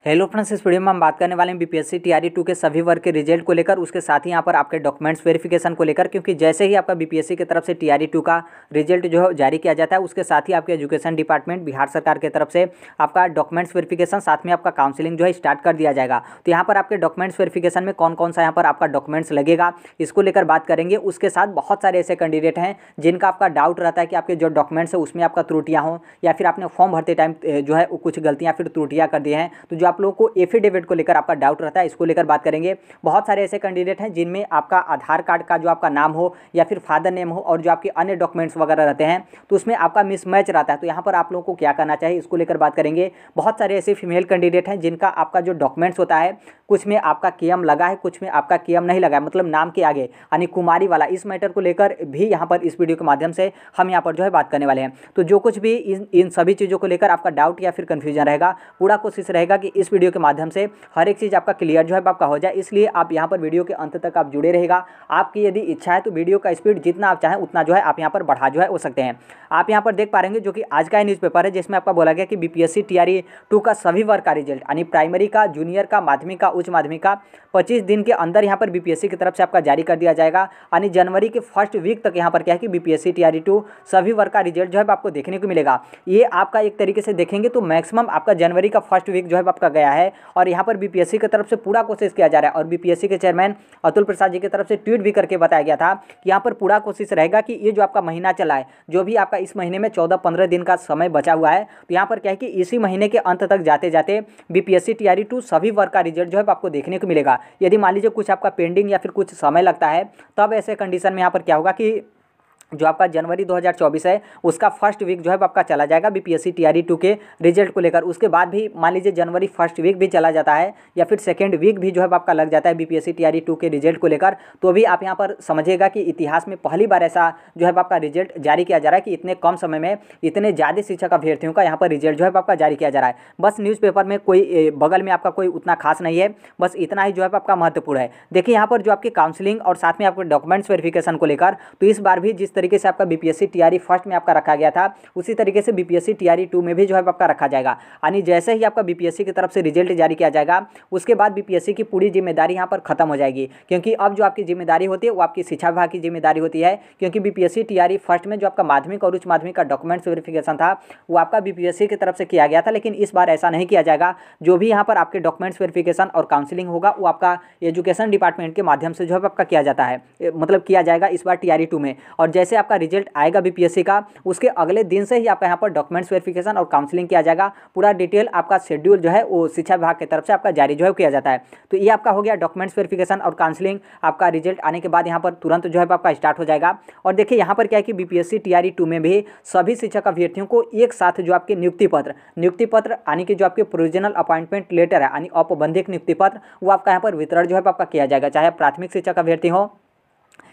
Hello friends, इस video में हम बात करने वाले हैं बीपीएससी टीआरई 2 के सभी वर्ग के रिजल्ट को लेकर, उसके साथ ही यहाँ पर आपके डॉक्यूमेंट्स वेरिफिकेशन को लेकर। क्योंकि जैसे ही आपका बीपीएससी की तरफ से टीआरई 2 का रिजल्ट जो है जारी किया जाता है, उसके साथ ही आपके एजुकेशन डिपार्टमेंट बिहार सरकार की तरफ से आपका डॉक्यूमेंट्स वेरिफिकेशन, साथ में आपका काउंसिलिंग जो है स्टार्ट कर दिया जाएगा। तो यहाँ पर आपके डॉक्यूमेंट्स वेरिफिकेशन में कौन कौन सा यहाँ पर आपका डॉक्यूमेंट्स लगेगा, इसको लेकर बात करेंगे। उसके साथ बहुत सारे ऐसे कैंडिडेट हैं जिनका आपका डाउट रहता है कि आपके जो डॉक्यूमेंट्स है उसमें आपका त्रुटियाँ हों, या फिर आपने फॉर्म भरते टाइम जो है कुछ गलतियाँ फिर त्रुटियाँ कर दी हैं। तो जो आप लोगों को एफिडेविट को लेकर आपका डाउट रहता है, इसको लेकर बात करेंगे। बहुत सारे ऐसे कैंडिडेट हैं जिनमें आपका आधार कार्ड का जो आपका नाम हो या फिर फादर नेम हो और जो आपके अन्य डॉक्यूमेंट्स वगैरह रहते हैं तो उसमें आपका मिसमैच रहता है। तो यहाँ पर आप लोगों को क्या करना चाहिए, इसको लेकर बात करेंगे। बहुत सारे ऐसे फीमेल कैंडिडेट हैं जिनका आपका जो डॉक्यूमेंट्स होता है कुछ में आपका केएम लगा है, कुछ में आपका केएम नहीं लगा है, मतलब नाम के आगे यानी कुमारी वाला। इस मैटर को लेकर भी यहाँ पर इस वीडियो के माध्यम से हम यहाँ पर जो है बात करने वाले हैं। तो जो कुछ भी इन सभी चीज़ों को लेकर आपका डाउट या फिर कन्फ्यूजन रहेगा, पूरा कोशिश रहेगा कि इस वीडियो के माध्यम से हर एक चीज़ आपका क्लियर जो है आपका हो जाए। इसलिए आप यहाँ पर वीडियो के अंत तक आप जुड़े रहेगा। आपकी यदि इच्छा है तो वीडियो का स्पीड जितना आप चाहें उतना जो है आप यहाँ पर बढ़ा जो है हो सकते हैं। आप यहाँ पर देख पा रहे जो कि आज का न्यूज़पेपर है जिसमें आपका बोला गया कि बीपीएससी टीआरई 2 का सभी वर्ग का रिजल्ट यानी प्राइमरी का, जूनियर का, माध्यमिक का, उच्च माध्यमिक का 25 दिन के अंदर यहाँ पर बीपीएससी की तरफ से आपका जारी कर दिया जाएगा। यानी जनवरी के फर्स्ट वीक तक यहाँ पर क्या है कि बीपीएससी टीआरई 2 सभी वर्ग का रिजल्ट जो है आपको देखने को मिलेगा। ये आपका एक तरीके से देखेंगे तो मैक्सिमम आपका जनवरी का फर्स्ट वीक जो है आपका गया है और यहाँ पर बीपीएससी की तरफ से पूरा कोशिश किया जा रहा है। और बीपीएससी के चेयरमैन अतुल प्रसाद जी की तरफ से ट्वीट भी करके बताया गया था कि यहाँ पर पूरा कोशिश रहेगा कि ये जो आपका महीना चला है, जो भी आपका इस महीने में 14-15 दिन का समय बचा हुआ है, तो यहाँ पर क्या है कि इसी महीने के अंत तक जाते जाते बीपीएससी टीआरई 2 सभी वर्ग का रिजल्ट जो है आपको देखने को मिलेगा। यदि मान लीजिए कुछ आपका पेंडिंग या फिर कुछ समय लगता है, तब ऐसे कंडीशन में यहाँ पर क्या होगा कि जो आपका जनवरी 2024 है उसका फर्स्ट वीक जो है आपका चला जाएगा बीपीएससी टीआरई 2 के रिजल्ट को लेकर। उसके बाद भी मान लीजिए जनवरी फर्स्ट वीक भी चला जाता है या फिर सेकेंड वीक भी जो है आपका लग जाता है बीपीएससी टीआरई 2 के रिजल्ट को लेकर, तो भी आप यहाँ पर समझिएगा कि इतिहास में पहली बार ऐसा जो है आपका रिजल्ट जारी किया जा रहा है कि इतने कम समय में इतने ज़्यादा शिक्षक अभ्यर्थियों का यहाँ पर रिजल्ट जो है आपका जारी किया जा रहा है। बस न्यूज़पेपर में कोई बगल में आपका कोई उतना खास नहीं है, बस इतना ही जो है आपका महत्वपूर्ण है। देखिए यहाँ पर जो आपकी काउंसलिंग और साथ में आपके डॉक्यूमेंट्स वेरिफिकेशन को लेकर, तो इस बार भी जिस तरीके से आपका बीपीएससी टीआरई फर्स्ट में आपका रखा गया था उसी तरीके से बीपीएससी टीआरई 2 में भी जो है आपका रखा जाएगा। यानी जैसे ही आपका बीपीएससी की तरफ से रिजल्ट जारी किया जाएगा उसके बाद बीपीएससी की पूरी जिम्मेदारी यहाँ पर खत्म हो जाएगी, क्योंकि अब जो आपकी जिम्मेदारी होती है वो आपकी शिक्षा विभाग की जिम्मेदारी होती है। क्योंकि बीपीएससी टीआरई फर्स्ट में जो आपका माध्यमिक और उच्च माध्यमिक का डॉक्यूमेंट्स वेरिफिकेशन था वो आपका बीपीएससी की तरफ से किया गया था, लेकिन इस बार ऐसा नहीं किया जाएगा। जो भी यहाँ पर आपके डॉक्यूमेंट्स वेरिफिकेशन और काउंसिलिंग होगा वो आपका एजुकेशन डिपार्टमेंट के माध्यम से जो है आपका किया जाता है, मतलब किया जाएगा इस बार टीआरई 2 में। और जैसे आपका रिजल्ट आएगा बीपीएससी का उसके अगले दिन से ही आपका यहाँ पर डॉक्यूमेंट्स वेरिफिकेशन और काउंसलिंग किया जाएगा। पूरा डिटेल आपका शेड्यूल जो है वो शिक्षा विभाग की तरफ से आपका जारी जो है किया जाता है। तो ये आपका हो गया डॉक्यूमेंट्स वेरिफिकेशन और काउंसलिंग। आपका रिजल्ट आने के बाद यहाँ पर तुरंत जो है आपका स्टार्ट हो जाएगा। और देखिए यहाँ पर क्या है कि बीपीएससी टीआरई 2 में भी सभी शिक्षक अभ्यर्थियों को एक साथ जो आपके नियुक्ति पत्र यानी कि जो आपके प्रोविजनल अपॉइंटमेंट लेटर है यानी औपबंधिक नियुक्ति पत्र वो आपका यहाँ पर वितरण जो है आपका किया जाएगा। चाहे प्राथमिक शिक्षक अभ्यर्थी हो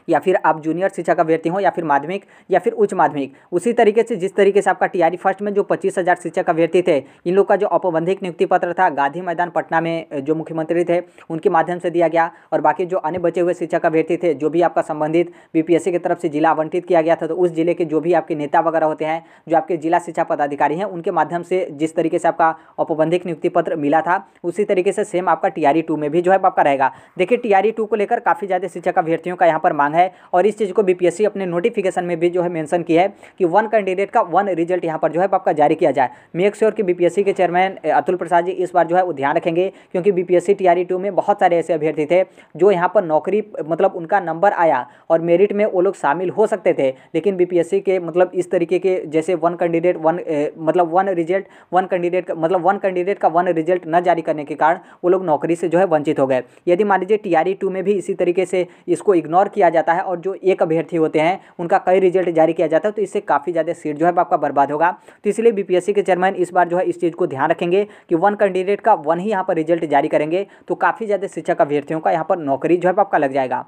या फिर आप जूनियर शिक्षक अभ्यर्थी हो या फिर माध्यमिक या फिर उच्च माध्यमिक, उसी तरीके से जिस तरीके से आपका टीआरई फर्स्ट में जो 25,000 शिक्षक अभ्यर्थी थे, इन लोग का जो औपबंधिक नियुक्ति पत्र था गांधी मैदान पटना में जो मुख्यमंत्री थे उनके माध्यम से दिया गया। और बाकी जो अन्य बचे हुए शिक्षक अभ्यर्थी थे जो भी आपका संबंधित बीपीएससी की तरफ से जिला आवंटित किया गया था, तो उस जिले के जो भी आपके नेता वगैरह होते हैं, जो आपके जिला शिक्षा पदाधिकारी हैं, उनके माध्यम से जिस तरीके से आपका औपबंधिक नियुक्ति पत्र मिला था उसी तरीके से सेम आपका टीआरई 2 में भी जो है आपका रहेगा। देखिए टीआरई 2 को लेकर काफ़ी ज़्यादा शिक्षक अभ्यर्थियों का यहाँ पर मांग है और इस चीज़ को बीपीएससी अपने नोटिफिकेशन में भी जो है मेंशन की है कि 1 कैंडिडेट का 1 रिजल्ट यहाँ पर जो है आपका जारी किया जाए। मेक श्योर कि बीपीएससी के चेयरमैन अतुल प्रसाद जी इस बार जो है वो ध्यान रखेंगे, क्योंकि बीपीएससी टीआरई 2 में बहुत सारे ऐसे अभ्यर्थी थे जो यहाँ पर नौकरी मतलब उनका नंबर आया और मेरिट में वो लोग शामिल हो सकते थे, लेकिन बीपीएससी के मतलब इस तरीके के जैसे 1 कैंडिडेट 1 का 1 रिजल्ट न जारी करने के कारण वो लोग नौकरी से जो है वंचित हो गए। यदि मान लीजिए टीआरई 2 में भी इसी तरीके से इसको इग्नोर किया जाता है और जो एक अभ्यर्थी होते हैं उनका कई रिजल्ट जारी किया जाता है, तो इससे काफ़ी ज़्यादा सीट जो है आपका बर्बाद होगा। तो इसलिए बीपीएससी के चेयरमैन इस बार जो है इस चीज़ को ध्यान रखेंगे कि 1 कैंडिडेट का 1 ही यहाँ पर रिजल्ट जारी करेंगे, तो काफ़ी ज़्यादा शिक्षक अभ्यर्थियों का यहाँ पर नौकरी जो है आपका लग जाएगा।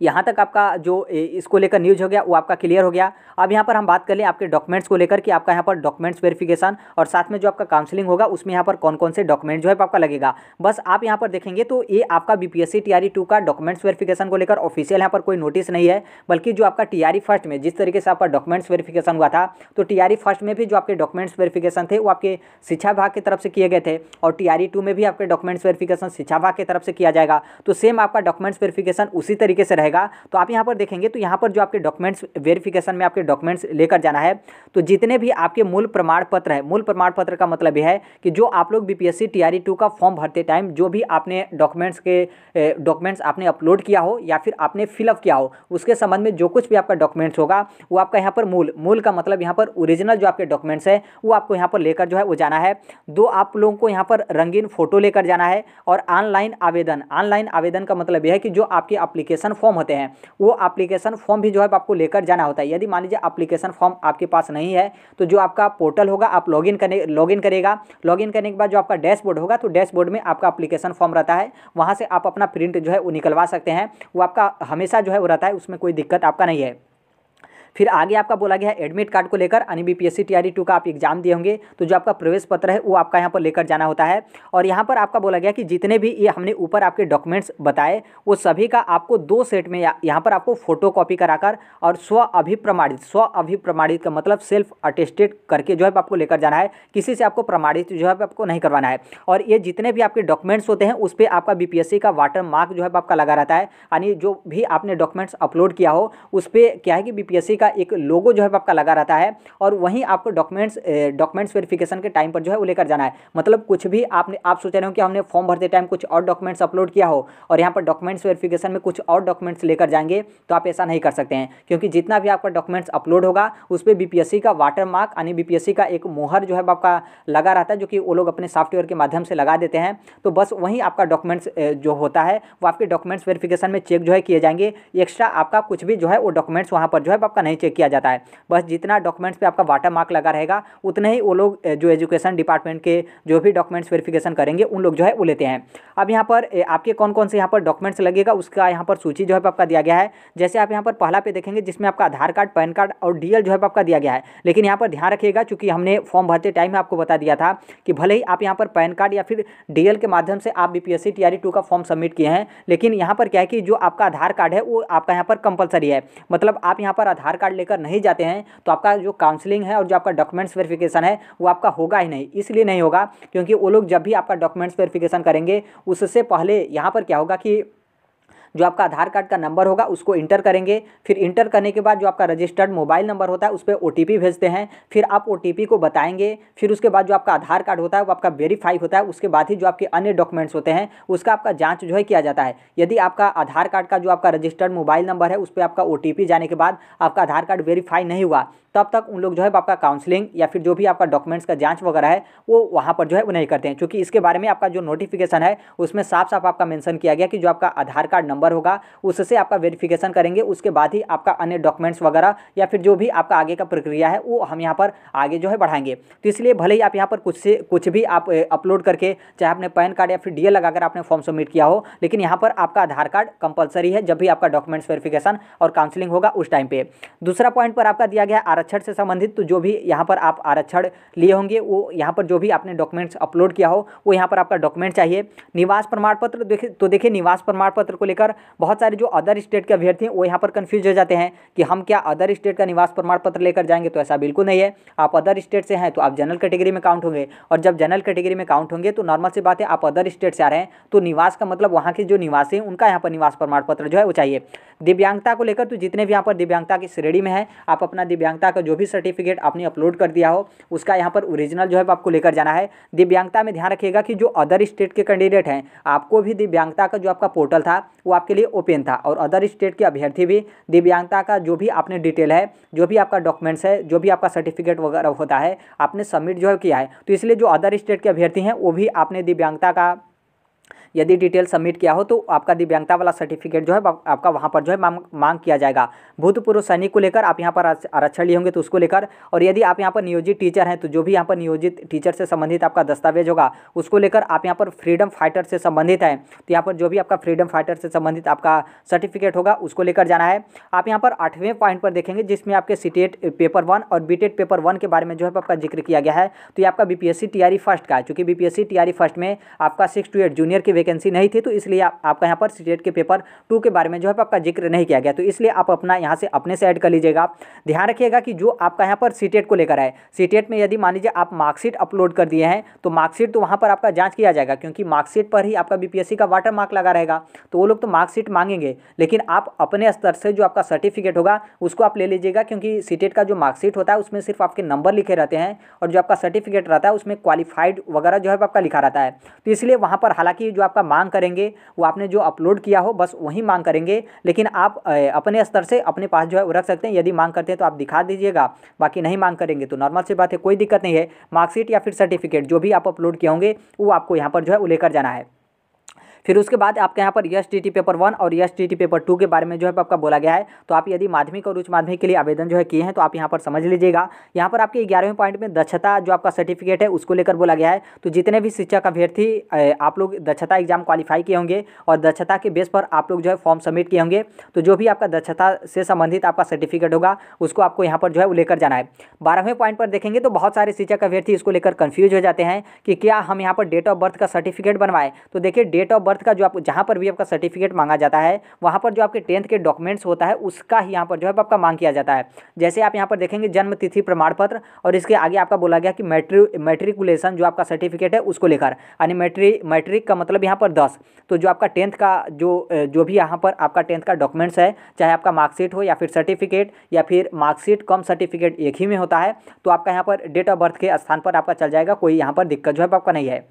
यहाँ तक आपका जो इसको लेकर न्यूज़ हो गया वो आपका क्लियर हो गया। अब यहाँ पर हम बात कर लें आपके डॉक्यूमेंट्स को लेकर कि आपका यहाँ पर डॉक्यूमेंट्स वेरिफिकेशन और साथ में जो आपका काउंसलिंग होगा उसमें यहाँ पर कौन कौन से डॉक्यूमेंट जो है आपका लगेगा। बस आप यहाँ पर देखेंगे तो ये आपका बीपीएससी टीआरई 2 का डॉक्यूमेंट्स वेरिफिकेशन को लेकर ऑफिशियल यहाँ पर कोई नोटिस नहीं है, बल्कि जो आपका टीआरई फर्स्ट में जिस तरीके से आपका डॉक्यूमेंट्स वेरिफिकेशन हुआ था, तो टीआरई फर्स्ट में भी जो आपके डॉक्यूमेंट्स वेरिफिकेशन थे वो आपके शिक्षा विभाग की तरफ से किए गए थे, और टीआरई 2 में भी आपके डॉक्यूमेंट्स वेरिफिकेशन शिक्षा विभाग की तरफ से किया जाएगा। तो सेम आपका डॉक्यूमेंट्स वेरिफिकेशन उसी तरीके से रहेगा। तो आप यहाँ पर देखेंगे तो यहाँ पर जो आपके डॉक्यूमेंट्स वेरिफिकेशन में आपके डॉक्यूमेंट्स लेकर जाना है, तो जितने भी आपके मूल प्रमाण पत्र है, मूल प्रमाण पत्र का मतलब यह है कि जो आप लोग बीपीएससी टीआरई 2 का फॉर्म भरते टाइम जो भी आपने डॉक्यूमेंट्स आपने अपलोड किया हो या फिर आपने फिलअप किया हो, उसके संबंध में जो कुछ भी आपका डॉक्यूमेंट्स होगा वो आपका यहाँ पर मूल का मतलब यहाँ पर ओरिजिनल जो आपके डॉक्यूमेंट्स है वो आपको यहाँ पर लेकर जो है वो जाना है। दो आप लोगों को यहाँ पर रंगीन फोटो लेकर जाना है, और ऑनलाइन आवेदन का मतलब यह है कि जो आपके एप्लीकेशन फॉर्म होते हैं वो एप्लीकेशन फॉर्म भी जो है आपको लेकर जाना होता है। यदि मान लीजिए एप्लीकेशन फॉर्म आपके पास नहीं है तो जो आपका पोर्टल होगा आप लॉगिन करेगा, लॉगिन करने के बाद जो आपका डैशबोर्ड होगा तो डैशबोर्ड में आपका एप्लीकेशन फॉर्म रहता है, वहाँ से आप अपना प्रिंट जो है वो निकलवा सकते हैं। वो आपका हमेशा जो है वो रहता है, उसमें कोई दिक्कत आपका नहीं है। फिर आगे आपका बोला गया है एडमिट कार्ड को लेकर, यानी बीपीएससी टीआरई 2 का आप एग्जाम दिए होंगे तो जो आपका प्रवेश पत्र है वो आपका यहाँ पर लेकर जाना होता है। और यहाँ पर आपका बोला गया कि जितने भी ये हमने ऊपर आपके डॉक्यूमेंट्स बताए वो सभी का आपको 2 सेट में यहाँ पर आपको फोटो कॉपी कराकर और स्व अभिप्रमाणित का मतलब सेल्फ अटेस्टेड करके जो है आपको लेकर जाना है, किसी से आपको प्रमाणित जो है आपको नहीं करवाना है। और ये जितने भी आपके डॉक्यूमेंट्स होते हैं उस पर आपका बीपीएससी का वाटर मार्क जो है आपका लगा रहता है, यानी जो भी आपने डॉक्यूमेंट्स अपलोड किया हो उस पर क्या है कि बीपीएससी का एक लोगो जो है आपका लगा रहता है, और वहीं आपको डॉक्यूमेंट्स वेरिफिकेशन के टाइम पर जो है वो लेकर जाना है। मतलब कुछ भी आप सोच रहे हो कि हमने फॉर्म भरते टाइम कुछ और डॉक्यूमेंट्स अपलोड किया हो और यहाँ पर डॉक्यूमेंट्स वेरिफिकेशन में कुछ और डॉक्यूमेंट्स लेकर जाएंगे, तो आप ऐसा नहीं कर सकते हैं, क्योंकि जितना भी आपका डॉक्यूमेंट्स अपलोड होगा उस पर बीपीएससी का वाटर मार्क यानी बीपीएससी का एक मोहर जो है आपका लगा रहता है, जो कि वो लोग अपने सॉफ्टवेयर के माध्यम से लगा देते हैं। तो बस वहीं आपका डॉक्यूमेंट्स जो होता है वो आपके डॉक्यूमेंट्स वेरिफिकेशन में चेक जो है किए जाएंगे। एक्स्ट्रा आपका कुछ भी जो है वो डॉक्यूमेंट्स वहाँ पर जो है आपका नहीं चेक किया जाता है। बस जितना डॉक्यूमेंट्स पे आपका वाटर मार्क लगा रहेगा उतने ही वो लोग जो एजुकेशन डिपार्टमेंट के जो भी डॉक्यूमेंट्स वेरिफिकेशन करेंगे उन लोग जो है वो लेते हैं। अब यहाँ पर आपके कौन कौन से यहाँ पर डॉक्यूमेंट्स लगेगा उसका यहाँ पर सूची जो है आपका दिया गया है। जैसे आप यहाँ पर पहला पे देखेंगे जिसमें आपका आधार कार्ड, पैन कार्ड और डीएल जो है आपका दिया गया है। लेकिन यहाँ पर ध्यान रखिएगा, चूंकि हमने फॉर्म भरते टाइम में आपको बता दिया था कि भले ही आप यहाँ पर पैन कार्ड या फिर डीएल के माध्यम से आप बीपीएससी टीआरई 2 का फॉर्म सबमिट किए हैं, लेकिन यहाँ पर क्या है कि जो आपका आधार कार्ड है वो आपका यहाँ पर कंपलसरी है। मतलब आप यहाँ पर आधार कार्ड लेकर नहीं जाते हैं तो आपका जो काउंसलिंग है और जो आपका डॉक्यूमेंट्स वेरिफिकेशन है वो आपका होगा ही नहीं। इसलिए नहीं होगा क्योंकि वो लोग जब भी आपका डॉक्यूमेंट्स वेरिफिकेशन करेंगे उससे पहले यहाँ पर क्या होगा कि जो आपका आधार कार्ड का नंबर होगा उसको इंटर करेंगे। फिर इंटर करने के बाद जो आपका रजिस्टर्ड मोबाइल नंबर होता है उस पर ओटीपी भेजते हैं। फिर आप ओटीपी को बताएंगे। फिर उसके बाद जो आपका आधार कार्ड होता है वो आपका वेरीफाई होता है। उसके बाद ही जो आपके अन्य डॉक्यूमेंट्स होते हैं उसका आपका जांच जो है किया जाता है। यदि आपका आधार कार्ड का जो आपका रजिस्टर्ड मोबाइल नंबर है उस पर आपका ओटीपी जाने के बाद आपका आधार कार्ड वेरीफाई नहीं हुआ, तब तक उन लोग जो है आपका काउंसलिंग या फिर जो भी आपका डॉक्यूमेंट्स का जांच वगैरह है वो वहाँ पर जो है वो नहीं करते हैं। क्योंकि इसके बारे में आपका जो नोटिफिकेशन है उसमें साफ साफ आपका मेंशन किया गया कि जो आपका आधार कार्ड नंबर होगा उससे आपका वेरिफिकेशन करेंगे, उसके बाद ही आपका अन्य डॉक्यूमेंट्स वगैरह या फिर जो भी आपका आगे का प्रक्रिया है वो हम यहाँ पर आगे जो है बढ़ाएंगे। तो इसलिए भले ही आप यहाँ पर कुछ भी आप अपलोड करके चाहे आपने पैन कार्ड या फिर डीएल लगाकर आपने फॉर्म सबमिट किया हो, लेकिन यहाँ पर आपका आधार कार्ड कंपलसरी है जब भी आपका डॉक्यूमेंट्स वेरिफिकेशन और काउंसलिंग होगा उस टाइम पे। दूसरा पॉइंट पर आपका दिया गया आरक्षण से संबंधित, तो जो भी यहाँ पर आप आरक्षण लिए होंगे वो यहाँ पर जो भी आपने डॉक्यूमेंट्स अपलोड किया हो वो यहाँ पर आपका डॉक्यूमेंट चाहिए। निवास प्रमाण पत्र देखिए निवास प्रमाण पत्र को लेकर बहुत सारे जो अदर स्टेट के अभ्यर्थी हैं वो यहाँ पर कंफ्यूज हो जाते हैं कि हम क्या अदर स्टेट का निवास प्रमाण पत्र लेकर जाएंगे, तो ऐसा बिल्कुल नहीं है। आप अदर स्टेट से हैं तो आप जनरल कैटेगरी में काउंट होंगे, और जब जनरल कैटेगरी में काउंट होंगे तो नॉर्मल सी बात है आप अदर स्टेट से आ रहे हैं तो निवास का मतलब वहाँ के जो निवासी हैं उनका यहाँ पर निवास प्रमाण पत्र जो है वो चाहिए। दिव्यांगता को लेकर तो जितने भी यहाँ पर दिव्यांगता की श्रेणी में है आप अपना दिव्यांगता का जो भी सर्टिफिकेट आपने अपलोड कर दिया हो उसका यहाँ पर ओरिजिनल जो है आपको लेकर जाना है। दिव्यांगता में ध्यान रखिएगा कि जो अदर स्टेट के कैंडिडेट हैं आपको भी दिव्यांगता का जो आपका पोर्टल था वो आपके लिए ओपन था, और अदर स्टेट के अभ्यर्थी भी दिव्यांगता का जो भी आपने डिटेल है, जो भी आपका डॉक्यूमेंट्स है, जो भी आपका सर्टिफिकेट वगैरह होता है आपने सबमिट जो है किया है, तो इसलिए जो अदर स्टेट के अभ्यर्थी हैं वो भी आपने दिव्यांगता का यदि डिटेल सबमिट किया हो तो आपका दिव्यांगता वाला सर्टिफिकेट जो है आपका वहाँ पर जो है मांग किया जाएगा। भूतपूर्व सैनिक को लेकर आप यहाँ पर आरक्षण लिए होंगे तो उसको लेकर, और यदि आप यहाँ पर नियोजित टीचर हैं तो जो भी यहाँ पर नियोजित टीचर से संबंधित आपका दस्तावेज होगा उसको लेकर, आप यहाँ पर फ्रीडम फाइटर से संबंधित है तो यहाँ पर जो भी आपका फ्रीडम फाइटर से संबंधित आपका सर्टिफिकेट होगा उसको लेकर जाना है। आप यहाँ पर 8वें पॉइंट पर देखेंगे जिसमें आपके सीटेट पेपर 1 और बीटेट पेपर 1 के बारे में जो है आपका जिक्र किया गया है। तो ये आपका बीपीएससी टीआरई फर्स्ट का है, चूंकि बीपीएससी टीआरई फर्स्ट में आपका 6 to 8 जूनियर की वैकेंसी नहीं थी तो इसलिए आपका यहाँ पर सीटेट के पेपर 2 के बारे में जो है आपका जिक्र नहीं किया गया, तो इसलिए आप अपना यहाँ से अपने से ऐड कर लीजिएगा। ध्यान रखिएगा कि जो आपका यहाँ पर सीटेट को लेकर है, सीटेट में यदि मान लीजिए आप मार्कशीट अपलोड कर दिए हैं तो मार्कशीट तो वहाँ पर आपका जांच किया जाएगा, क्योंकि मार्कशीट पर ही आपका बीपीएससी का वाटर मार्क लगा रहेगा, तो वो लोग तो मार्कशीट मांगेंगे। लेकिन आप अपने स्तर से जो आपका सर्टिफिकेट होगा उसको आप ले लीजिएगा, क्योंकि सीटेट का जो मार्कशीट होता है उसमें सिर्फ आपके नंबर लिखे रहते हैं और जो आपका सर्टिफिकेट रहता है उसमें क्वालिफाइड वगैरह जो है आपका लिखा रहता है। तो इसलिए वहाँ पर हालांकि जो आपका मांग करेंगे वो आपने जो अपलोड किया हो बस वही मांग करेंगे, लेकिन आप अपने स्तर से अपने पास जो है रख सकते हैं। यदि मांग करते हैं तो आप दिखा दीजिएगा, बाकी नहीं मांग करेंगे तो नॉर्मल सी बात है, कोई दिक्कत नहीं है। मार्कशीट या फिर सर्टिफिकेट जो भी आप अपलोड किए होंगे वो आपको यहाँ पर जो है वो लेकर जाना है। फिर उसके बाद आपके यहाँ पर एसटीटी पेपर 1 और एसटीटी पेपर 2 के बारे में जो है आपका बोला गया है। तो आप यदि माध्यमिक और उच्च माध्यमिक के लिए आवेदन जो है किए हैं तो आप यहाँ पर समझ लीजिएगा। यहाँ पर आपके 11वें पॉइंट में दक्षता जो आपका सर्टिफिकेट है उसको लेकर बोला गया है। तो जितने भी शिक्षक अभ्यर्थी आप लोग दक्षता एग्जाम क्वालिफाई किए होंगे और दक्षता के बेस पर आप लोग जो है फॉर्म सबमिट किए होंगे, तो जो भी आपका दक्षता से संबंधित आपका सर्टिफिकेट होगा उसको आपको यहाँ पर जो है वो लेकर जाना है। 12वें पॉइंट पर देखेंगे तो बहुत सारे शिक्षक अभ्यर्थी इसको लेकर कन्फ्यूज हो जाते हैं कि क्या हम यहाँ पर डेट ऑफ बर्थ का सर्टिफिकेट बनवाएं। तो देखिए डेट ऑफ बर्थ का जो आप जहाँ पर भी आपका सर्टिफिकेट मांगा जाता है वहाँ पर जो आपके 10th के डॉक्यूमेंट्स होता है उसका ही यहाँ पर जो है आपका मांग किया जाता है। जैसे आप यहाँ पर देखेंगे जन्म तिथि प्रमाण पत्र और इसके आगे आपका बोला गया कि मैट्रिकुलेशन जो आपका सर्टिफिकेट है उसको लेकर, यानी मैट्रिक का मतलब यहाँ पर 10। तो जो आपका 10th का जो भी यहाँ पर आपका 10th का डॉक्यूमेंट्स है, चाहे आपका मार्कशीट हो या फिर सर्टिफिकेट या फिर मार्कशीट कम सर्टिफिकेट एक ही में होता है, तो आपका यहाँ पर डेट ऑफ बर्थ के स्थान पर आपका चल जाएगा, कोई यहाँ पर दिक्कत जो है आपका नहीं है।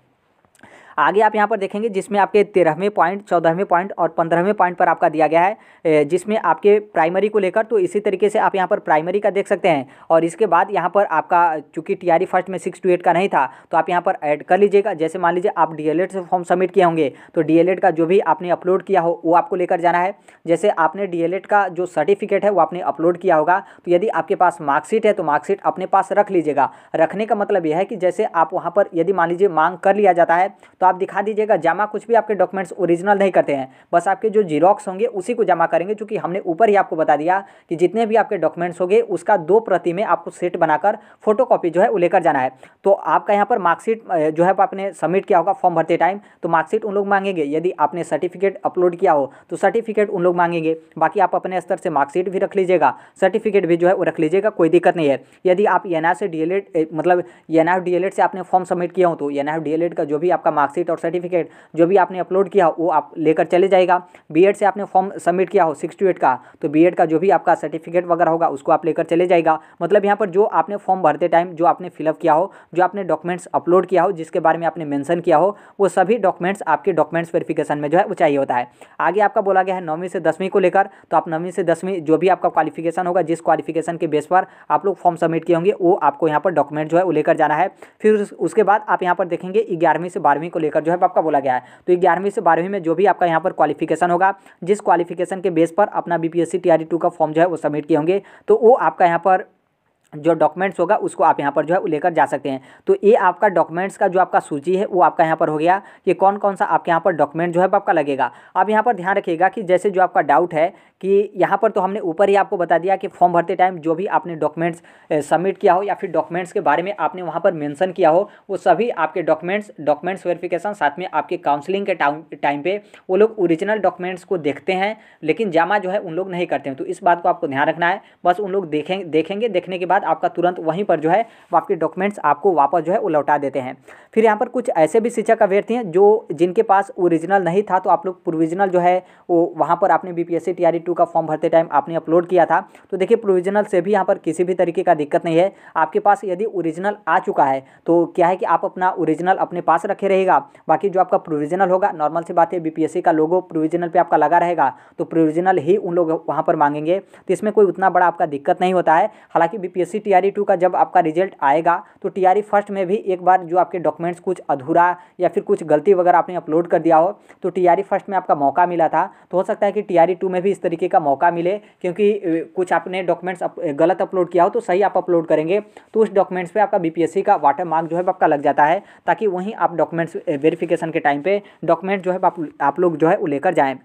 आगे आप यहाँ पर देखेंगे जिसमें आपके 13वें पॉइंट, 14वें पॉइंट और 15वें पॉइंट पर आपका दिया गया है, जिसमें आपके प्राइमरी को लेकर, तो इसी तरीके से आप यहाँ पर प्राइमरी का देख सकते हैं। और इसके बाद यहाँ पर आपका चूंकि टीआरई फर्स्ट में 6 to 8 का नहीं था तो आप यहाँ पर ऐड कर लीजिएगा। जैसे मान लीजिए आप डीएलएड से फॉर्म सबमिट किए होंगे तो डीएलएड का जो भी आपने अपलोड किया हो वो आपको लेकर जाना है। जैसे आपने डीएलएड का जो सर्टिफिकेट है वो आपने अपलोड किया होगा, तो यदि आपके पास मार्कशीट है तो मार्कशीट अपने पास रख लीजिएगा। रखने का मतलब यह है कि जैसे आप वहाँ पर यदि मान लीजिए मांग कर लिया जाता है तो आप दिखा दीजिएगा। जमा कुछ भी आपके डॉक्यूमेंट्स ओरिजिनल नहीं करते हैं, बस आपके जो जीरोक्स होंगे उसी को जमा करेंगे, क्योंकि हमने ऊपर ही आपको बता दिया कि जितने भी आपके डॉक्यूमेंट्स होंगे उसका 2 प्रति में आपको सेट बनाकर फोटोकॉपी जो है वो लेकर जाना है। तो आपका यहाँ पर मार्कशीट जो है आपने सबमिट किया होगा फॉर्म भरते टाइम तो मार्कशीट उन लोग मांगेंगे। यदि आपने सर्टिफिकेट अपलोड किया हो तो सर्टिफिकेट उन लोग मांगेंगे। बाकी आप अपने स्तर से मार्कशीट भी रख लीजिएगा, सर्टिफिकेट भी जो है वो रख लीजिएगा, कोई दिक्कत नहीं है। यदि आप एनआर से डीएलएड मतलब एनआर डीएलएड से आपने फॉर्म सबमिट किया हो तो एनआर डीएलएड का जो भी आपका मार्कशीट और सर्टिफिकेट जो भी आपने अपलोड किया वो आप लेकर चले जाएगा। बीएड से आपने फॉर्म सबमिट किया हो 6 to 8 का तो बीएड का जो भी आपका सर्टिफिकेट वगैरह होगा उसको आप लेकर चले जाएगा। मतलब यहाँ पर जो आपने फॉर्म भरते टाइम जो आपने फिलअप किया हो, जो आपने डॉक्यूमेंट्स अपलोड किया हो, जिसके बारे में आपने मेंशन किया हो, वो सभी डॉक्यूमेंट्स आपके डॉक्यूमेंट्स वेरिफिकेशन में जो है वो चाहिए होता है। आगे आपका बोला गया है 9वीं से 10वीं को लेकर, तो आप 9वीं से 10वीं जो भी आपका क्वालिफिकेशन होगा, जिस क्वालिफिकेशन के बेस पर आप लोग फॉर्म सबमिट किए होंगे वो आपको यहाँ पर डॉक्यूमेंट जो है वो लेकर जाना है। फिर उसके बाद आप यहाँ पर देखेंगे 11वीं से 12वीं को लेकर जो है आपका बोला गया है। तो 11वीं से 12वीं में जो भी आपका यहाँ पर क्वालिफिकेशन होगा, जिस क्वालिफिकेशन के बेस पर अपना बीपीएससी टीआरई 2 का फॉर्म जो है वो सबमिट किए होंगे, तो वो आपका यहाँ पर जो डॉक्यूमेंट्स होगा उसको आप यहाँ पर जो है लेकर जा सकते हैं। तो ये आपका डॉक्यूमेंट्स का जो आपका सूची है वो आपका यहाँ पर हो गया कि कौन कौन सा आपके यहाँ पर डॉक्यूमेंट जो है आपका लगेगा। अब यहाँ पर ध्यान रखिएगा कि जैसे जो आपका डाउट है कि यहाँ पर तो हमने ऊपर ही आपको बता दिया कि फॉर्म भरते टाइम जो भी आपने डॉक्यूमेंट्स सबमिट किया हो या फिर डॉक्यूमेंट्स के बारे में आपने वहाँ पर मेंशन किया हो वो सभी आपके डॉक्यूमेंट्स वेरिफिकेशन, साथ में आपके काउंसलिंग के टाइम पे वो लोग ओरिजिनल डॉक्यूमेंट्स को देखते हैं, लेकिन जमा जो है उन लोग नहीं करते हैं। तो इस बात को आपको ध्यान रखना है। बस उन लोग देखेंगे, देखने के बाद आपका तुरंत वहीं पर जो है वो आपके डॉक्यूमेंट्स आपको वापस जो है वो लौटा देते हैं। फिर यहाँ पर कुछ ऐसे भी शिक्षक अभ्यर्थी हैं जो जिनके पास ओरिजिनल नहीं था, तो आप लोग प्रोविजनल जो है वो वहाँ पर आपने बीपीएससी टीआरई 2 का फॉर्म भरते टाइम आपने अपलोड किया था। तो देखिए प्रोविजनल से भी यहाँ पर किसी भी तरीके का दिक्कत नहीं है। आपके पास यदि ओरिजिनल आ चुका है तो क्या है कि आप अपना ओरिजिनल अपने पास रखे रहेगा। बाकी जो आपका प्रोविजनल होगा, नॉर्मल सी बात है, बीपीएससी का लोगो प्रोविजनल पे आपका लगा रहेगा, तो प्रोविजनल ही उन लोग वहाँ पर मांगेंगे। तो इसमें कोई उतना बड़ा आपका दिक्कत नहीं होता है। हालांकि बीपीएससी बीपीएससी टीआरई 2 का जब आपका रिजल्ट आएगा तो टीआरई फर्स्ट में भी एक बार जो आपके डॉक्यूमेंट्स कुछ अधूरा या फिर कुछ गलती वगैरह आपने अपलोड कर दिया हो तो टीआरई फर्स्ट में आपका मौका मिला था, तो हो सकता है कि टीआरई 2 में भी इस तरीके का मौका मिले, क्योंकि कुछ आपने डॉक्यूमेंट्स गलत अपलोड किया हो तो सही आप अपलोड करेंगे तो उस डॉक्यूमेंट्स पे आपका बीपीएससी का वाटर मार्क जो है आपका लग जाता है, ताकि वहीं आप डॉक्यूमेंट्स वेरिफिकेशन के टाइम पे डॉक्यूमेंट जो है आप लोग जो है वो लेकर जाएँ।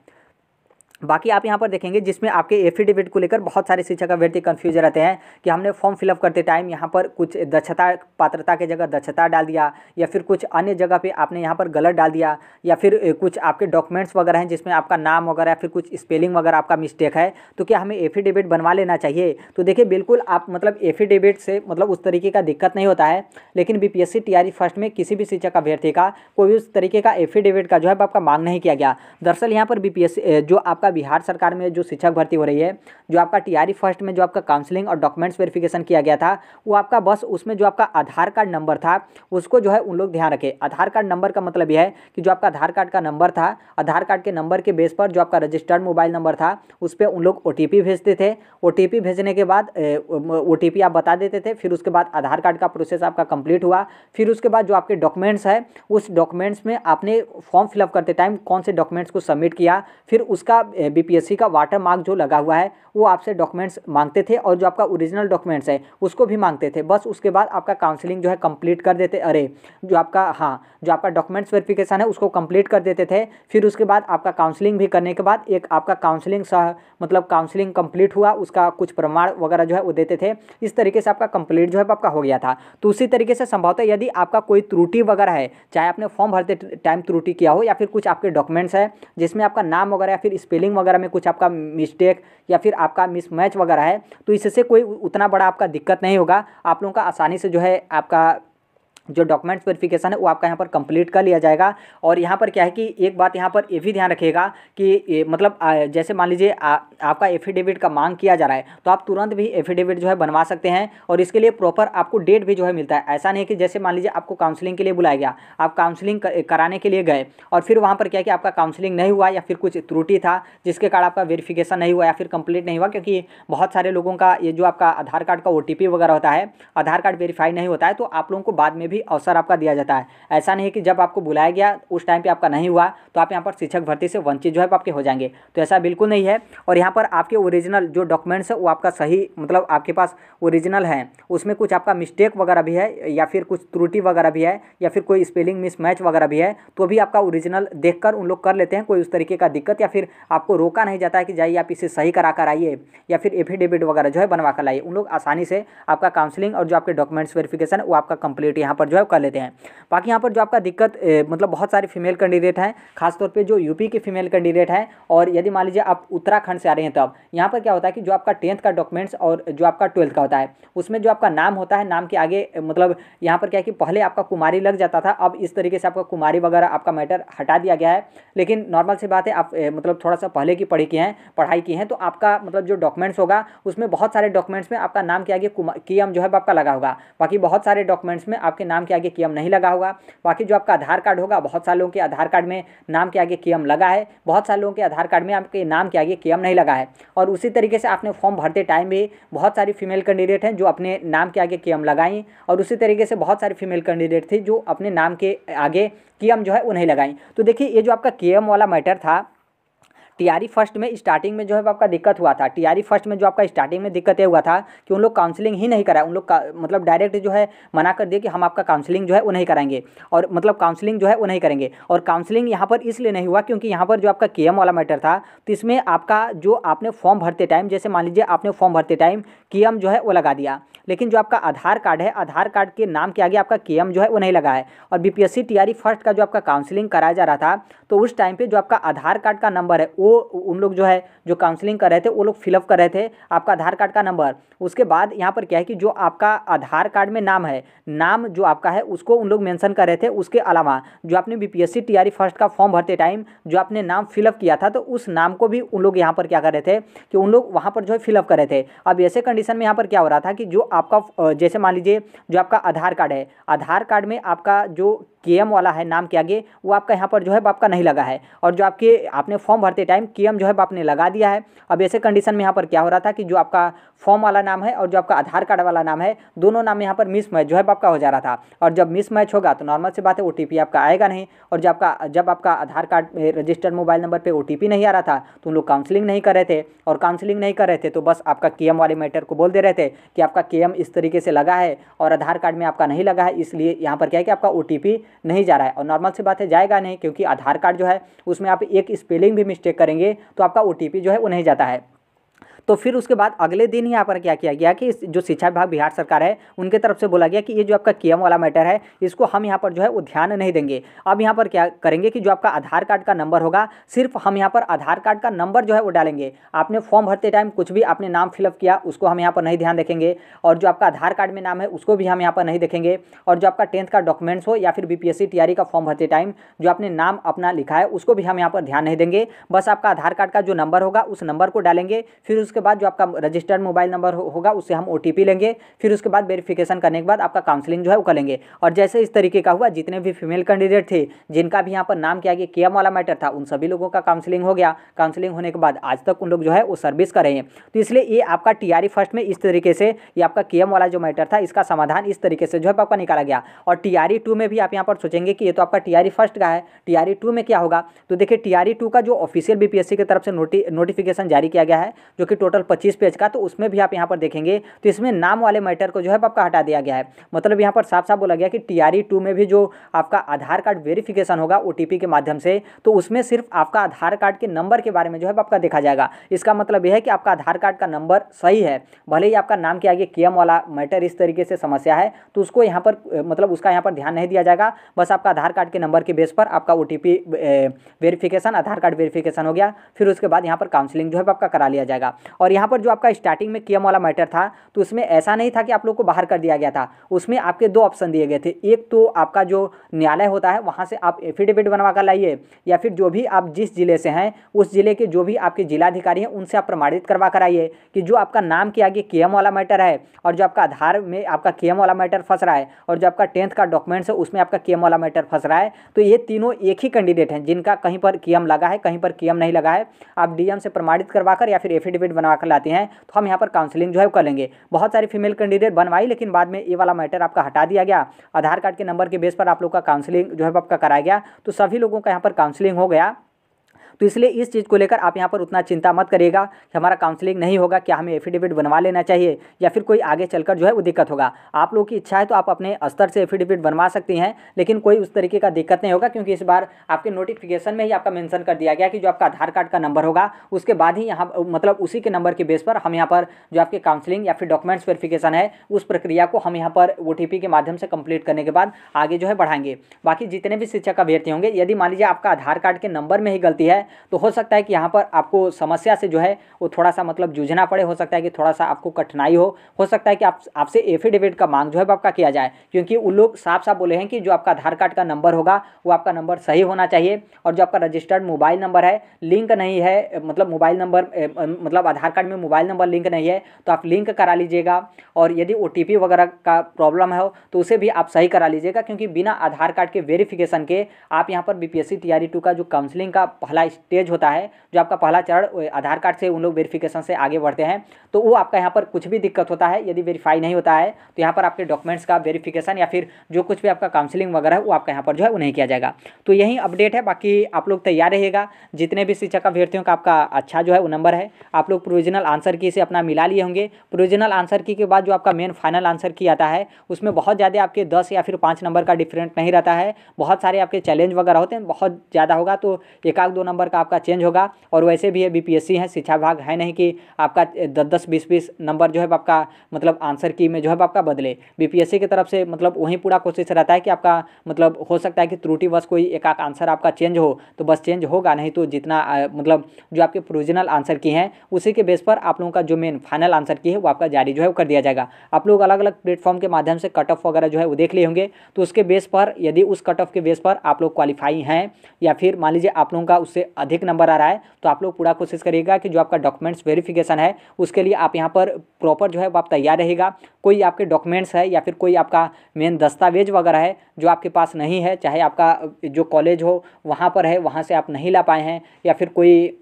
बाकी आप यहाँ पर देखेंगे जिसमें आपके एफिडेविट को लेकर बहुत सारे शिक्षक अभ्यर्थी कन्फ्यूज रहते हैं कि हमने फॉर्म फिलअप करते टाइम यहाँ पर कुछ दक्षता पात्रता के जगह दक्षता डाल दिया या फिर कुछ अन्य जगह पे आपने यहाँ पर गलत डाल दिया, या फिर कुछ आपके डॉक्यूमेंट्स वगैरह हैं जिसमें आपका नाम वगैरह या फिर कुछ स्पेलिंग वगैरह आपका मिस्टेक है, तो क्या हमें एफिडेविट बनवा लेना चाहिए? तो देखिए बिल्कुल आप मतलब एफिडेविट से मतलब उस तरीके का दिक्कत नहीं होता है, लेकिन बीपीएससी टीआरई फर्स्ट में किसी भी शिक्षक अभ्यर्थी का कोई उस तरीके का एफिडेविट का जो है आपका मांग नहीं किया गया। दरअसल यहाँ पर बीपीएससी जो आपका बिहार सरकार में जो शिक्षक भर्ती हो रही है, जो आपका टीआरई फर्स्ट में जो आपका काउंसलिंग और डॉक्यूमेंट्स वेरिफिकेशन किया गया था, वो आपका बस उसमें जो आपका आधार कार्ड नंबर था उसको जो है उन लोग ध्यान रखें। आधार कार्ड नंबर का मतलब यह है कि जो आपका आधार कार्ड का नंबर था, आधार कार्ड के नंबर के बेस पर जो आपका रजिस्टर्ड मोबाइल नंबर था उस पर उन लोग ओटीपी भेजते थे। ओटीपी भेजने के बाद ओटीपी आप बता देते थे, फिर उसके बाद आधार कार्ड का प्रोसेस आपका कंप्लीट हुआ। फिर उसके बाद जो आपके डॉक्यूमेंट्स है उस डॉक्यूमेंट्स में आपने फॉर्म फिलअप करते टाइम कौन से डॉक्यूमेंट्स को सबमिट किया, फिर उसका बीपीएससी का वाटर मार्क जो लगा हुआ है वो आपसे डॉक्यूमेंट्स मांगते थे और जो आपका ओरिजिनल डॉक्यूमेंट्स है उसको भी मांगते थे। बस उसके बाद आपका काउंसलिंग जो है कंप्लीट कर देते, जो आपका डॉक्यूमेंट्स वेरिफिकेशन है उसको कंप्लीट कर देते थे। फिर उसके बाद आपका काउंसलिंग भी करने के बाद एक आपका काउंसलिंग मतलब काउंसलिंग कंप्लीट हुआ, उसका कुछ प्रमाण वगैरह जो है वो देते थे। इस तरीके से आपका कंप्लीट जो है आपका हो गया था। तो उसी तरीके से संभवतः यदि आपका कोई त्रुटि वगैरह है, चाहे आपने फॉर्म भरते टाइम त्रुटि किया हो या फिर कुछ आपके डॉक्यूमेंट्स है जिसमें आपका नाम वगैरह या फिर स्पेलिंग वगैरह में कुछ आपका मिस्टेक या फिर आपका मिसमैच वगैरह है, तो इससे कोई उतना बड़ा आपका दिक्कत नहीं होगा। आप लोगों का आसानी से जो है आपका जो डॉक्यूमेंट्स वेरिफिकेशन है वो आपका यहाँ पर कंप्लीट कर लिया जाएगा। और यहाँ पर क्या है कि एक बात यहाँ पर ये भी ध्यान रखिएगा कि मतलब जैसे मान लीजिए आपका एफिडेविट का मांग किया जा रहा है तो आप तुरंत भी एफिडेविट जो है बनवा सकते हैं, और इसके लिए प्रॉपर आपको डेट भी जो है मिलता है। ऐसा नहीं कि जैसे मान लीजिए आपको काउंसलिंग के लिए बुलाया गया, आप काउंसलिंग कराने के लिए गए और फिर वहाँ पर क्या है कि आपका काउंसलिंग नहीं हुआ या फिर कुछ त्रुटि था जिसके कारण आपका वेरिफिकेशन नहीं हुआ या फिर कंप्लीट नहीं हुआ, क्योंकि बहुत सारे लोगों का ये जो आपका आधार कार्ड का ओटीपी वगैरह होता है, आधार कार्ड वेरीफाई नहीं होता है, तो आप लोगों को बाद में भी अवसर आपका दिया जाता है। ऐसा नहीं कि जब आपको बुलाया गया उस टाइम पे आपका नहीं हुआ तो आप यहाँ पर शिक्षक भर्ती से वंचित जो है आपके हो जाएंगे, तो ऐसा बिल्कुल नहीं है। और यहाँ पर आपके ओरिजिनल जो डॉक्यूमेंट्स है वो आपका सही मतलब आपके पास ओरिजिनल है, उसमें कुछ आपका मिस्टेक वगैरह भी है या फिर कुछ त्रुटि वगैरह भी है या फिर कोई स्पेलिंग मिसमैच वगैरह भी है, तो भी आपका ओरिजिनल देखकर उन लोग कर लेते हैं। कोई उस तरीके का दिक्कत या फिर आपको रोका नहीं जाता है कि जाइए आप इसे सही करा कर आइए या फिर एफिडेविट वगैरह जो है बनवा कर लाइए। उन लोग आसानी से आपका काउंसलिंग और जो आपके डॉक्यूमेंट्स वेरिफिकेशन है वो आपका कंप्लीट यहाँ पर जो है कर लेते हैं। बाकी यहाँ पर जो आपका दिक्कत मतलब बहुत सारे फीमेल कैंडिडेट हैं, खासतौर पे जो यूपी के फीमेल कैंडिडेट हैं, और यदि मान लीजिए आप उत्तराखंड से आ रहे हैं तब यहाँ पर क्या होता है कि जो आपका 10th का डॉक्यूमेंट्स और जो आपका 12th का होता है उसमें जो आपका नाम होता है, नाम के आगे मतलब यहाँ पर क्या है कि पहले आपका कुमारी लग जाता था, अब इस तरीके से आपका कुमारी वगैरह आपका मैटर हटा दिया गया है। लेकिन नॉर्मल सी बात है, आप मतलब थोड़ा सा पहले की पढ़ाई की हैं तो आपका मतलब जो डॉक्यूमेंट्स होगा उसमें बहुत सारे डॉक्यूमेंट्स में आपका नाम के आगे कियम जो है आपका लगा होगा, बाकी बहुत सारे डॉक्यूमेंट्स में आपके नाम के आगे कियम नहीं लगा होगा। बाकी जो आपका आधार कार्ड होगा, बहुत सारे लोगों के आधार कार्ड में नाम के आगे कियम लगा है, बहुत सारे लोगों के आधार कार्ड में आपके नाम के आगे कियम नहीं लगा है। और उसी तरीके से आपने फॉर्म भरते टाइम भी बहुत सारी फीमेल कैंडिडेट हैं जो अपने नाम के आगे कियम लगाई, और उसी तरीके से बहुत सारी फीमेल कैंडिडेट थी जो अपने नाम के आगे कियम जो है वो नहीं लगाई। तो देखिए ये जो आपका कियम वाला मैटर था टीआरई फर्स्ट में स्टार्टिंग में जो है आपका दिक्कत हुआ था। टीआरई फर्स्ट में जो आपका स्टार्टिंग में दिक्कत ये हुआ था कि उन लोग काउंसलिंग ही नहीं कराए, उन लोग का मतलब डायरेक्ट जो है मना कर दिए कि हम आपका काउंसलिंग जो है वो नहीं कराएंगे, और मतलब काउंसलिंग जो है वो नहीं करेंगे। और काउंसलिंग यहाँ पर इसलिए नहीं हुआ क्योंकि यहाँ पर जो आपका केएम वाला मैटर था, तो इसमें आपका जो आपने फॉर्म भरते टाइम, जैसे मान लीजिए आपने फॉर्म भरते टाइम केएम जो है वो लगा दिया, लेकिन जो आपका आधार कार्ड है, आधार कार्ड के नाम के आगे आपका केएम जो है वो नहीं लगा है। और बीपीएससी टीआरई फर्स्ट का जो आपका काउंसलिंग कराया जा रहा था, तो उस टाइम पे जो आपका आधार कार्ड का नंबर है वो उन लोग जो है जो काउंसलिंग कर रहे थे वो लोग फिलअप कर रहे थे आपका आधार कार्ड का नंबर। उसके बाद यहाँ पर क्या है कि जो आपका आधार कार्ड में नाम है, नाम जो आपका है उसको उन लोग मेंशन कर रहे थे। उसके अलावा जो आपने बीपीएससी टीआरई फर्स्ट का फॉर्म भरते टाइम जो आपने नाम फिलअप किया था, तो उस नाम को भी उन लोग यहाँ पर क्या कर रहे थे कि उन लोग वहाँ पर जो है फिलअप कर रहे थे। अब ऐसे कंडीशन में यहाँ पर क्या हो रहा था कि जो आपका जैसे मान लीजिए जो आपका आधार कार्ड है, आधार कार्ड में आपका जो केएम वाला है नाम के आगे, वो आपका यहाँ पर जो है आपका नहीं लगा है। और जो आपने फॉर्म भरते टाइम KM जो है आपने लगा दिया है। अब ऐसे कंडीशन में यहाँ पर क्या हो रहा था कि जो आपका फॉर्म वाला नाम है और जो आपका आधार कार्ड वाला नाम है, दोनों नाम यहाँ पर मिसमैच जो है आपका हो जा रहा था। और जब मिसमैच होगा तो नॉर्मल सी बात है OTP आपका आएगा नहीं। और जब आपका आधार कार्ड रजिस्टर्ड मोबाइल नंबर पे OTP नहीं आ रहा था तो उन लोग काउंसलिंग नहीं कर रहे थे। और काउंसलिंग नहीं कर रहे थे तो बस आपका KM वाले मैटर को बोल दे रहे थे कि आपका KM इस तरीके से लगा है और आधार कार्ड में आपका नहीं लगा है, इसलिए यहाँ पर क्या है कि आपका OTP नहीं जा रहा है। और नॉर्मल सी बात है जाएगा नहीं, क्योंकि आधार कार्ड जो है उसमें आप एक स्पेलिंग भी मिस्टेक करेंगे तो आपका OTP जो है वो नहीं जाता है। तो फिर उसके बाद अगले दिन यहाँ पर क्या किया गया कि जो शिक्षा विभाग बिहार सरकार है उनके तरफ से बोला गया कि ये जो आपका KM वाला मैटर है इसको हम यहाँ पर जो है वो ध्यान नहीं देंगे। अब यहाँ पर क्या करेंगे कि जो आपका आधार कार्ड का नंबर होगा, सिर्फ हम यहाँ पर आधार कार्ड का नंबर जो है वो डालेंगे। आपने फॉर्म भरते टाइम कुछ भी आपने नाम फिलअप किया उसको हम यहाँ पर नहीं ध्यान देखेंगे, और जो आपका आधार कार्ड में नाम है उसको भी हम यहाँ पर नहीं देखेंगे, और जो आपका 10th का डॉक्यूमेंट्स हो या फिर BPSC TRE का फॉर्म भरते टाइम जो आपने नाम अपना लिखा है उसको भी हम यहाँ पर ध्यान नहीं देंगे। बस आपका आधार कार्ड का जो नंबर होगा उस नंबर को डालेंगे। फिर उसके बाद जो आपका रजिस्टर्ड मोबाइल नंबर होगा उससे हम OTP लेंगे। फिर उसके बाद वेरिफिकेशन करने के बाद आपका काउंसलिंग जो है वो करेंगे। और जैसे इस तरीके का हुआ, जितने भी फीमेल कैंडिडेट थे जिनका भी यहाँ पर नाम किया गया KM वाला मैटर था, उन सभी लोगों का काउंसलिंग हो गया। काउंसलिंग होने के बाद आज तक उन लोग जो है वो सर्विस कर रहे हैं। तो इसलिए ये आपका TRE फर्स्ट में इस तरीके से ये आपका KM वाला जो मैटर था इसका समाधान इस तरीके से जो है आपका निकाला गया। और TRE 2 में भी आप यहाँ पर सोचेंगे कि ये तो आपका TRE फर्स्ट का है, TRE 2 में क्या होगा। तो देखिए TRE 2 का जो ऑफिशियल BPSC की तरफ से नोटिफिकेशन जारी किया गया है जो कि टोटल 25 पेज का, तो उसमें भी आप यहाँ पर देखेंगे तो इसमें नाम वाले मैटर को जो है आपका हटा दिया गया है। मतलब यहाँ पर साफ साफ बोला गया कि TRE 2 में भी जो आपका आधार कार्ड वेरिफिकेशन होगा OTP के माध्यम से, तो उसमें सिर्फ आपका आधार कार्ड के नंबर के बारे में जो है आपका देखा जाएगा। इसका मतलब यह है कि आपका आधार कार्ड का नंबर सही है, भले ही आपका नाम के आगे KM वाला मैटर इस तरीके से समस्या है तो उसको यहाँ पर मतलब उसका यहाँ पर ध्यान नहीं दिया जाएगा। बस आपका आधार कार्ड के नंबर के बेस पर आपका OTP वेरिफिकेशन, आधार कार्ड वेरिफिकेशन हो गया। फिर उसके बाद यहाँ पर काउंसलिंग जो है आपका करा लिया जाएगा। और यहाँ पर जो आपका स्टार्टिंग में KM वाला मैटर था तो उसमें ऐसा नहीं था कि आप लोग को बाहर कर दिया गया था, उसमें आपके दो ऑप्शन दिए गए थे। एक तो आपका जो न्यायालय होता है वहाँ से आप एफिडेविट बनवा कर लाइए, या फिर जो भी आप जिस जिले से हैं उस जिले के जो भी आपके जिलाधिकारी हैं उनसे आप प्रमाणित करवा कर आइए कि जो आपका नाम के आगे KM वाला मैटर है और जो आपका आधार में आपका KM वाला मैटर फंस रहा है और जो आपका 10th का डॉक्यूमेंट्स है उसमें आपका KM वाला मैटर फंस रहा है। तो ये तीनों एक ही कैंडिडेट हैं जिनका कहीं पर KM लगा है, कहीं पर KM नहीं लगा है। आप DM से प्रमाणित करवा कर या फिर एफिडेविट बनवा कर लाते हैं तो हम यहाँ पर काउंसलिंग जो है कर लेंगे। बहुत सारी फीमेल कैंडिडेट बनवाई लेकिन बाद में ये वाला मैटर आपका हटा दिया गया। आधार कार्ड के नंबर के बेस पर आप लोग का काउंसलिंग जो है आपका कराया गया, तो सभी लोगों का यहाँ पर काउंसलिंग हो गया। तो इसलिए इस चीज़ को लेकर आप यहाँ पर उतना चिंता मत करिएगा कि हमारा काउंसलिंग नहीं होगा, क्या हमें एफिडेविट बनवा लेना चाहिए या फिर कोई आगे चलकर जो है वो दिक्कत होगा। आप लोगों की इच्छा है तो आप अपने स्तर से एफिडेविट बनवा सकती हैं, लेकिन कोई उस तरीके का दिक्कत नहीं होगा, क्योंकि इस बार आपके नोटिफिकेशन में ही आपका मेंशन कर दिया गया कि जो आपका आधार कार्ड का नंबर होगा उसके बाद ही यहाँ मतलब उसी के नंबर के बेस पर हम यहाँ पर जो आपके काउंसलिंग या फिर डॉक्यूमेंट्स वेरिफिकेशन है उस प्रक्रिया को हम यहाँ पर OTP के माध्यम से कंप्लीट करने के बाद आगे जो है बढ़ाएंगे। बाकी जितने भी शिक्षक अभ्यर्थी होंगे, यदि मान लीजिए आपका आधार कार्ड के नंबर में ही गलती है तो हो सकता है कि यहाँ पर आपको समस्या से जो है वो थोड़ा सा मतलब जूझना पड़े, हो सकता है कि थोड़ा सा आपको कठिनाई हो सकता है कि आपसे एफिडेविट का मांग जो है आपका किया जाए, क्योंकि उन लोग साफ साफ बोले हैं कि जो आपका आधार कार्ड का नंबर होगा वो आपका नंबर सही होना चाहिए, और जो आपका रजिस्टर्ड मोबाइल नंबर है लिंक नहीं है, मतलब मोबाइल नंबर मतलब आधार कार्ड में मोबाइल नंबर लिंक नहीं है तो आप लिंक करा लीजिएगा। और यदि OTP वगैरह का प्रॉब्लम है तो उसे भी आप सही करा लीजिएगा, क्योंकि बिना आधार कार्ड के वेरिफिकेशन के आप यहाँ पर BPSC TRE 2 का जो काउंसलिंग का पहला स्टेज होता है, जो आपका पहला चरण आधार कार्ड से उन लोग वेरिफिकेशन से आगे बढ़ते हैं, तो वो आपका यहाँ पर कुछ भी दिक्कत होता है, यदि वेरीफाई नहीं होता है तो यहाँ पर आपके डॉक्यूमेंट्स का वेरिफिकेशन या फिर जो कुछ भी आपका काउंसलिंग वगैरह है वो आपका यहाँ पर जो है वो नहीं किया जाएगा। तो यही अपडेट है। बाकी आप लोग तैयार रहिएगा। जितने भी शिक्षक अभ्यर्थियों का आपका अच्छा जो है वो नंबर है, आप लोग प्रोविजनल आंसर की से अपना मिला लिए होंगे। प्रोविजनल आंसर की के बाद जो आपका मेन फाइनल आंसर की आता है उसमें बहुत ज़्यादा आपके 10 या फिर 5 नंबर का डिफरेंट नहीं रहता है। बहुत सारे आपके चैलेंज वगैरह होते हैं, बहुत ज़्यादा होगा तो 1-2 नंबर का आपका चेंज होगा। और वैसे भी ये BPSC है, शिक्षा विभाग है नहीं कि आपका 10-10, 20-20 नंबर जो है आपका मतलब आंसर की में जो है आपका बदले। BPSC की तरफ से मतलब वहीं पूरा कोशिश रहता है कि आपका मतलब हो सकता है कि त्रुटिवश कोई एक आंसर आपका चेंज हो तो बस चेंज होगा, नहीं तो जितना मतलब जो आपके प्रोविजनल आंसर की हैं उसी के बेस पर आप लोगों का जो मेन फाइनल आंसर की है वो आपका जारी जो है वो कर दिया जाएगा। आप लोग अलग अलग प्लेटफॉर्म के माध्यम से कट ऑफ वगैरह जो है वो देख लिए होंगे, तो उसके बेस पर यदि उस कट ऑफ के बेस पर आप लोग क्वालिफाई हैं या फिर मान लीजिए आप लोगों का उससे अधिक नंबर आ रहा है तो आप लोग पूरा कोशिश करिएगा कि जो आपका डॉक्यूमेंट्स वेरिफिकेशन है उसके लिए आप यहाँ पर प्रॉपर जो है आप तैयार रहेगा। कोई आपके डॉक्यूमेंट्स है या फिर कोई आपका मेन दस्तावेज वगैरह है जो आपके पास नहीं है, चाहे आपका जो कॉलेज हो वहाँ पर है वहाँ से आप नहीं ला पाए हैं, या फिर कोई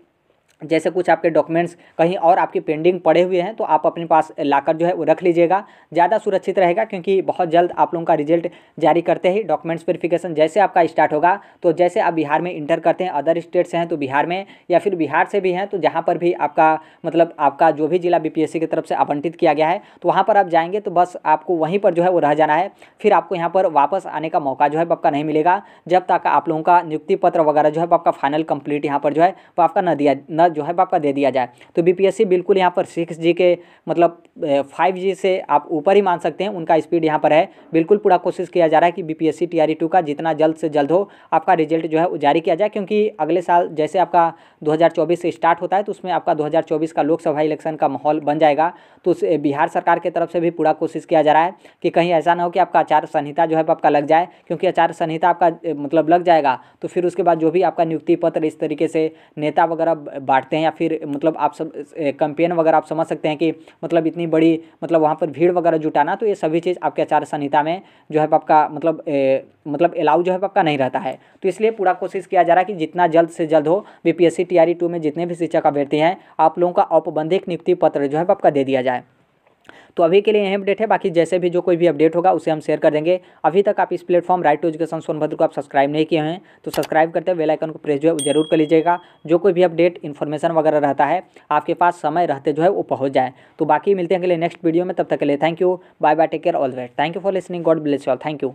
जैसे कुछ आपके डॉक्यूमेंट्स कहीं और आपके पेंडिंग पड़े हुए हैं तो आप अपने पास लाकर जो है वो रख लीजिएगा, ज़्यादा सुरक्षित रहेगा। क्योंकि बहुत जल्द आप लोगों का रिजल्ट जारी करते ही डॉक्यूमेंट्स वेरिफिकेशन जैसे आपका स्टार्ट होगा, तो जैसे आप बिहार में इंटर करते हैं, अदर स्टेट से हैं तो बिहार में, या फिर बिहार से भी हैं तो जहाँ पर भी आपका मतलब आपका जो भी जिला बीपीएससी की तरफ से आवंटित किया गया है तो वहाँ पर आप जाएंगे तो बस आपको वहीं पर जो है वो रह जाना है। फिर आपको यहाँ पर वापस आने का मौका जो है आपका नहीं मिलेगा जब तक आप लोगों का नियुक्ति पत्र वगैरह जो है आपका फाइनल कंप्लीट यहाँ पर जो है वो आपका न जो है आपका दे दिया जाए। तो बीपीएससी बिल्कुल यहाँ पर 6G के मतलब 5G से आप ऊपर ही मान सकते हैं, उनका स्पीड यहाँ पर है। बिल्कुल पूरा कोशिश किया जा रहा है कि बीपीएससी टीआरई 2 का जितना जल्द से जल्द हो आपका रिजल्ट जो है वो जारी किया जाए। क्योंकि अगले साल जैसे आपका 2024 से स्टार्ट होता है तो उसमें आपका 2024 का लोकसभा इलेक्शन का माहौल बन जाएगा। तो बिहार सरकार की तरफ से भी पूरा कोशिश किया जा रहा है कि कहीं ऐसा ना हो कि आपका आचार संहिता जो है आपका लग जाए। क्योंकि आचार संहिता आपका मतलब लग जाएगा तो फिर उसके बाद जो भी आपका नियुक्ति पत्र इस तरीके से नेता वगैरह बांटते हैं, या फिर मतलब आप सब कैंपेन वगैरह आप समझ सकते हैं कि मतलब इतनी बड़ी मतलब वहाँ पर भीड़ वगैरह जुटाना, तो ये सभी चीज़ आपके आचार संहिता में जो है आपका मतलब अलाउ जो है आपका नहीं रहता है। तो इसलिए पूरा कोशिश किया जा रहा है कि जितना जल्द से जल्द हो बीपीएससी टीआरई 2 में जितने भी शिक्षक अभ्यर्थी हैं आप लोगों का औपबंधिक नियुक्ति पत्र जो है आपका दे दिया जाए। तो अभी के लिए यही अपडेट है, बाकी जैसे भी जो कोई भी अपडेट होगा उसे हम शेयर कर देंगे। अभी तक आप इस platform right to education Sonbhadra को आप सब्सक्राइब नहीं किए हैं तो सब्सक्राइब करते हुए बेल आइकन को प्रेस जो है जरूर कर लीजिएगा। जो कोई भी अपडेट इन्फॉर्मेशन वगैरह रहता है आपके पास समय रहते जो है वो पहुँच जाए। तो बाकी मिलते हैं अगले नेक्स्ट वीडियो में, तब तक के लिए thank you, bye bye, take care, all the best, thank you for listening, God bless you all, thank you.